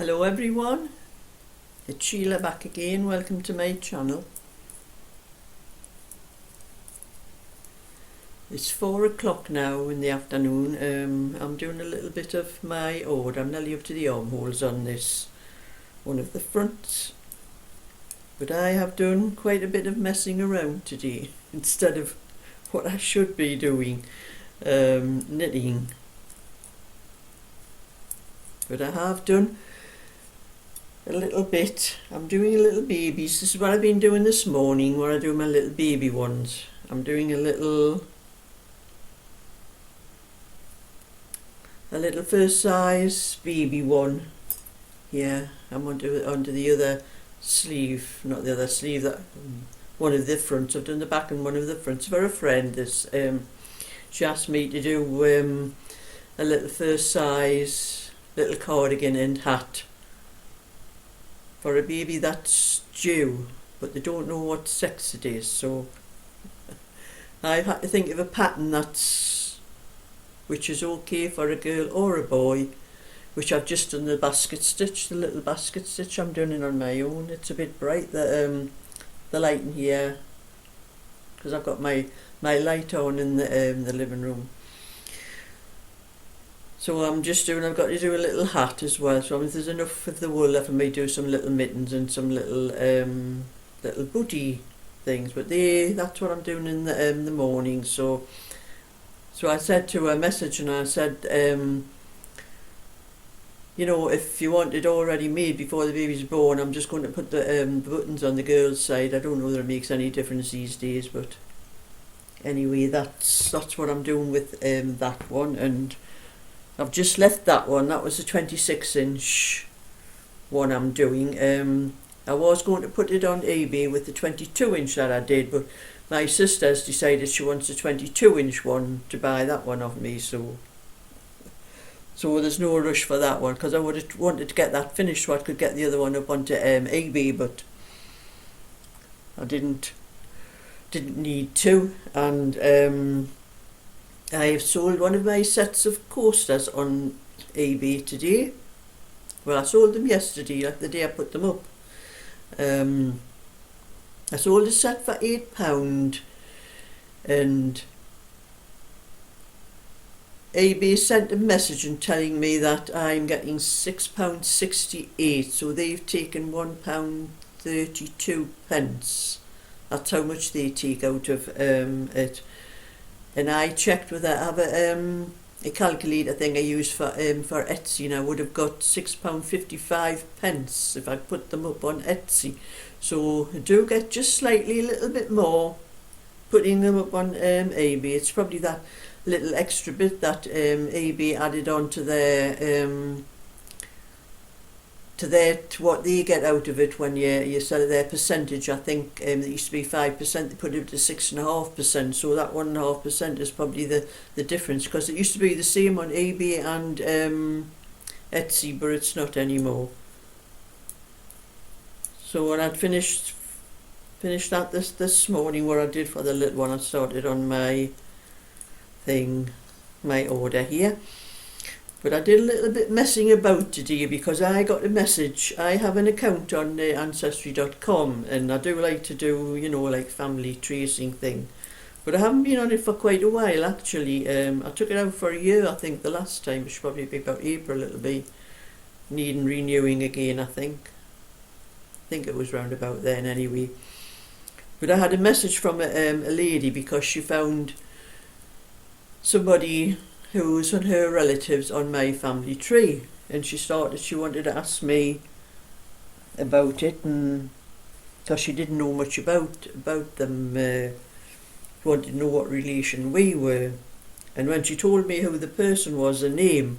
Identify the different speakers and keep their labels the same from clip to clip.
Speaker 1: Hello everyone, it's Sheila back again. Welcome to my channel. It's 4 o'clock now in the afternoon. I'm doing a little bit of my order. I'm nearly up to the armholes on this one of the fronts, but I have done quite a bit of messing around today instead of what I should be doing, knitting. But I have done a little bit. I'm doing a little babies. This is what I've been doing this morning, where I do my little baby ones. I'm doing a little first size baby one. Yeah, I'm onto the other sleeve, not the other sleeve, that one of the fronts. I've done the back and one of the fronts for a friend. She asked me to do a little first size little cardigan and hat for a baby that's due, but they don't know what sex it is, so I've had to think of a pattern which is okay for a girl or a boy, which I've just done the basket stitch, the little basket stitch. I'm doing it on my own. It's a bit bright, the light in here, because I've got my light on in the living room. So I've got to do a little hat as well. So if there's enough of the wool left, I may do some little mittens and some little booty things. But that's what I'm doing in the morning. So I said to her, message, and I said, you know, if you want it already made before the baby's born, I'm just going to put the buttons on the girl's side. I don't know whether it makes any difference these days, but anyway, that's what I'm doing with that one. And I've just left that one. That was a 26-inch one I'm doing. I was going to put it on eBay with the 22-inch that I did, but my sister's decided she wants a 22-inch one to buy that one off me, so there's no rush for that one, because I would have wanted to get that finished so I could get the other one up onto eBay, but I didn't need to. And I have sold one of my sets of coasters on eBay today. Well, I sold them yesterday, like the day I put them up. I sold a set for £8, and eBay sent a message and telling me that I'm getting £6.68, so they've taken £1.32. That's how much they take out of it. And I checked with I have a calculator thing I use for Etsy, and I would have got £6.55 if I put them up on Etsy. So I do get just slightly a little bit more putting them up on eBay. It's probably that little extra bit that eBay added on to what they get out of it when you sell their percentage. I think it used to be 5%, they put it to 6.5%, so that 1.5% is probably the difference, because it used to be the same on eBay and Etsy, but it's not anymore. So when I'd finished that this morning, what I did for the little one, I started on my order here. But I did a little bit messing about today, because I got a message. I have an account on Ancestry.com, and I do like to do, you know, like family tracing thing. But I haven't been on it for quite a while, actually. I took it out for a year, I think, the last time. It should probably be about April. It'll be needing renewing again, I think. I think it was round about then, anyway. But I had a message from a lady, because she found somebody who was on her relatives on my family tree, and she wanted to ask me about it, and because she didn't know much about them, she wanted to know what relation we were. And when she told me who the person was, the name,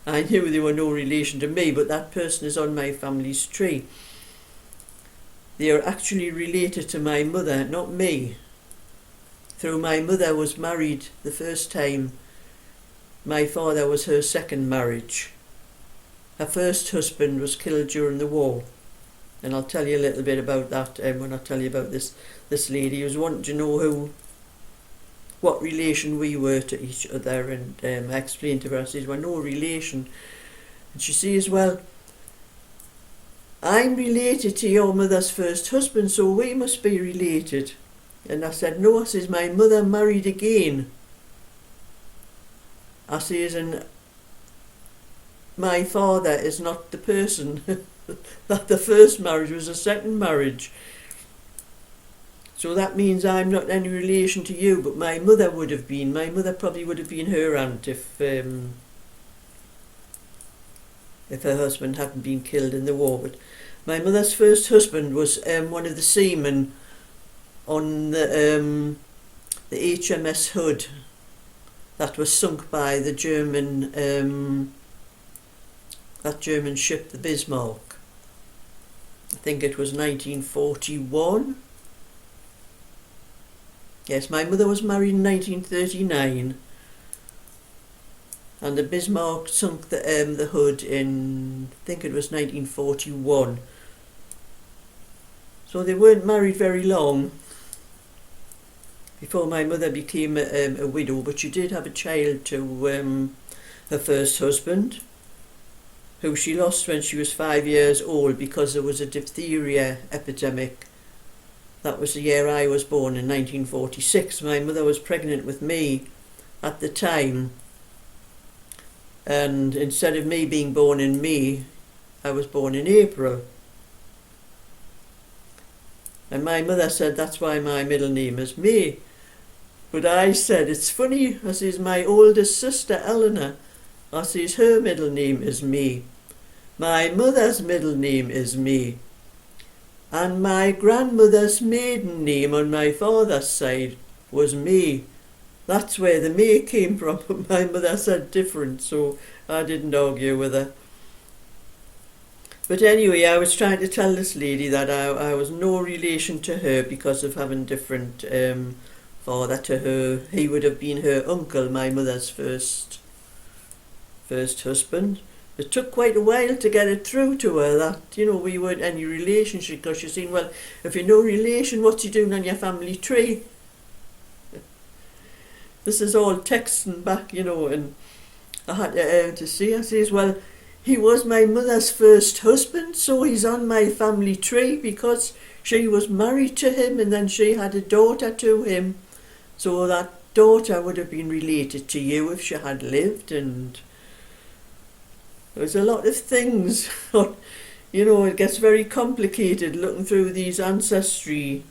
Speaker 1: I knew they were no relation to me, but that person is on my family's tree. They are actually related to my mother, not me. Through my mother was married the first time. My father was her second marriage. Her first husband was killed during the war, and I'll tell you a little bit about that when I tell you about this lady who was wanting to know what relation we were to each other, and I explained to her, I said, we're no relation. And she says, well, I'm related to your mother's first husband, so we must be related. And I said, no, I says, my mother married again. I says, and my father is not the person that the first marriage was a second marriage. So that means I'm not any relation to you, but my mother would have been. My mother probably would have been her aunt if her husband hadn't been killed in the war. But my mother's first husband was one of the seamen on the HMS Hood that was sunk by the German that German ship, the Bismarck. I think it was 1941. Yes, my mother was married in 1939, and the Bismarck sunk the Hood in, I think it was 1941. So they weren't married very long before my mother became a widow, but she did have a child to her first husband, who she lost when she was 5 years old because there was a diphtheria epidemic. That was the year I was born, in 1946. My mother was pregnant with me at the time, and instead of me being born in May, I was born in April. And my mother said that's why my middle name is May. But I said, it's funny, I says, my oldest sister Eleanor, I says, her middle name is May. My mother's middle name is May. And my grandmother's maiden name on my father's side was May. That's where the May came from, but my mother said different, so I didn't argue with her. But anyway, I was trying to tell this lady that I was no relation to her because of having different father to her. He would have been her uncle, my mother's first husband. It took quite a while to get it through to her that, we weren't any relationship, because she's saying, well, if you're no relation, what's you doing on your family tree? This is all texting back, and I had to say, I says, well, he was my mother's first husband, so he's on my family tree because she was married to him and then she had a daughter to him. So that daughter would have been related to you if she had lived, and there's a lot of things. It gets very complicated looking through these ancestry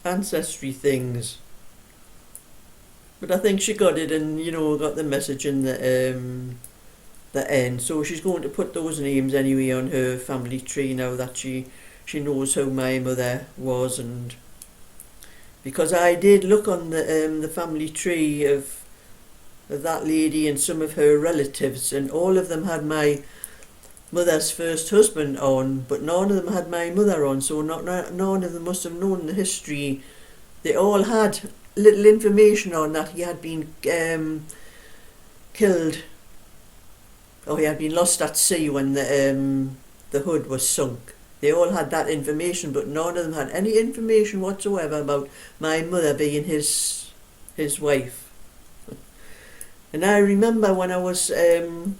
Speaker 1: things. But I think she got it, and got the message in the end. So she's going to put those names anyway on her family tree now that she knows who my mother was. And because I did look on the family tree of that lady and some of her relatives, and all of them had my mother's first husband on, but none of them had my mother on, so none of them must have known the history. They all had little information on that he had been killed, or he had been lost at sea when the Hood was sunk. They all had that information, but none of them had any information whatsoever about my mother being his wife. And I remember when I was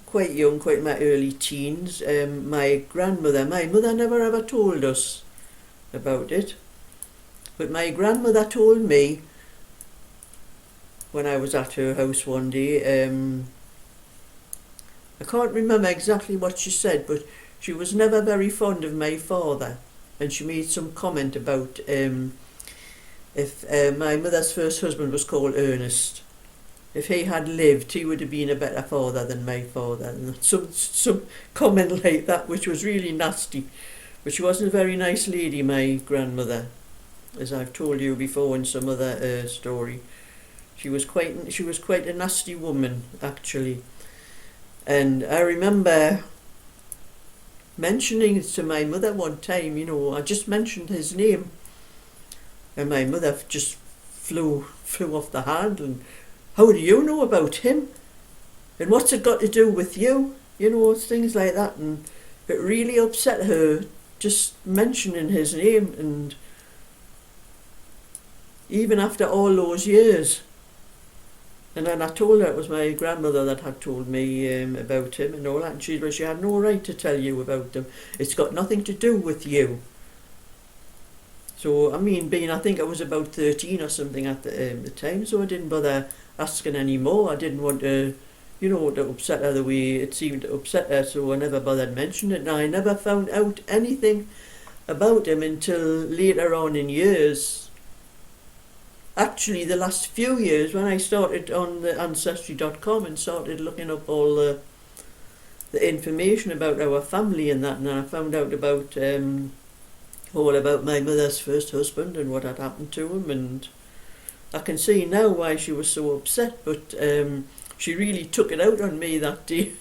Speaker 1: quite young, quite in my early teens, my mother never ever told us about it. But my grandmother told me when I was at her house one day, I can't remember exactly what she said, but she was never very fond of my father. And she made some comment about if my mother's first husband was called Ernest. If he had lived, he would have been a better father than my father. And some comment like that, which was really nasty. But she wasn't a very nice lady, my grandmother, as I've told you before in some other story. She was quite a nasty woman, actually. And I remember mentioning it to my mother one time. I just mentioned his name, and my mother just flew off the handle. And, how do you know about him? And what's it got to do with you? Things like that. And it really upset her just mentioning his name, and even after all those years. And then I told her it was my grandmother that had told me about him and all that, and she had no right to tell you about him. It's got nothing to do with you. So, I mean, I think I was about 13 or something at the time, so I didn't bother asking any more. I didn't want to, to upset her the way it seemed to upset her, so I never bothered mentioning it. And I never found out anything about him until later on in years. Actually, the last few years, when I started on the Ancestry.com and started looking up all the information about our family and that, and then I found out about all about my mother's first husband and what had happened to him, and I can see now why she was so upset, but she really took it out on me that day.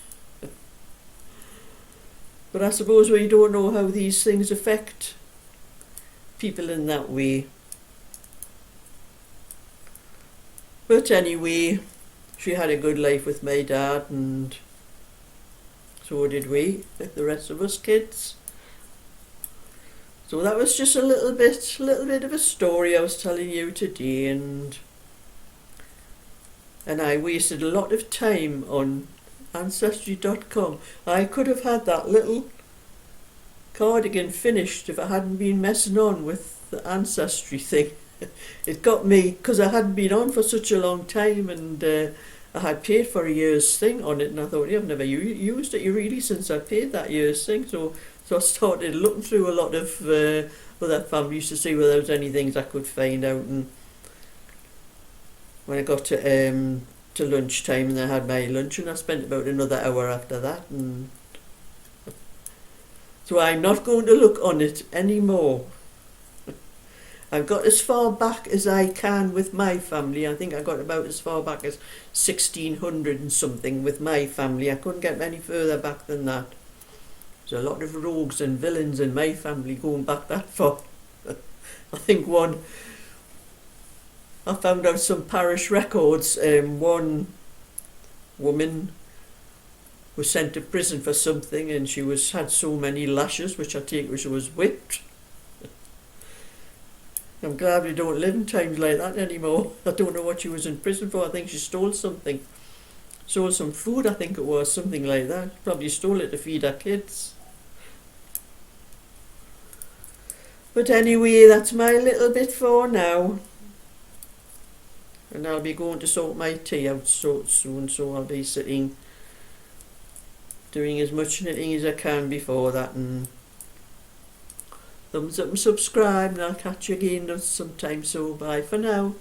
Speaker 1: But I suppose we don't know how these things affect people in that way. But anyway, she had a good life with my dad, and so did we, the rest of us kids. So that was just a little bit of a story I was telling you today, and I wasted a lot of time on Ancestry.com. I could have had that little cardigan finished if I hadn't been messing on with the Ancestry thing. It got me, because I hadn't been on for such a long time, and I had paid for a year's thing on it, and I thought, I've never used it really since I paid that year's thing, so I started looking through a lot of other families to see whether there was any things I could find out, and when I got to lunchtime and I had my lunch, and I spent about another hour after that, and so I'm not going to look on it anymore. I've got as far back as I can with my family. I think I got about as far back as 1600 and something with my family. I couldn't get any further back than that. There's a lot of rogues and villains in my family going back that far. I think I found out some parish records. One woman was sent to prison for something, and she had so many lashes, which I take she was whipped. I'm glad we don't live in times like that anymore. I don't know what she was in prison for. I think she stole something. Stole some food, I think it was, something like that. Probably stole it to feed her kids. But anyway, that's my little bit for now. And I'll be going to sort my tea out so soon, so I'll be sitting doing as much knitting as I can before that, and thumbs up and subscribe, and I'll catch you again sometime, so bye for now.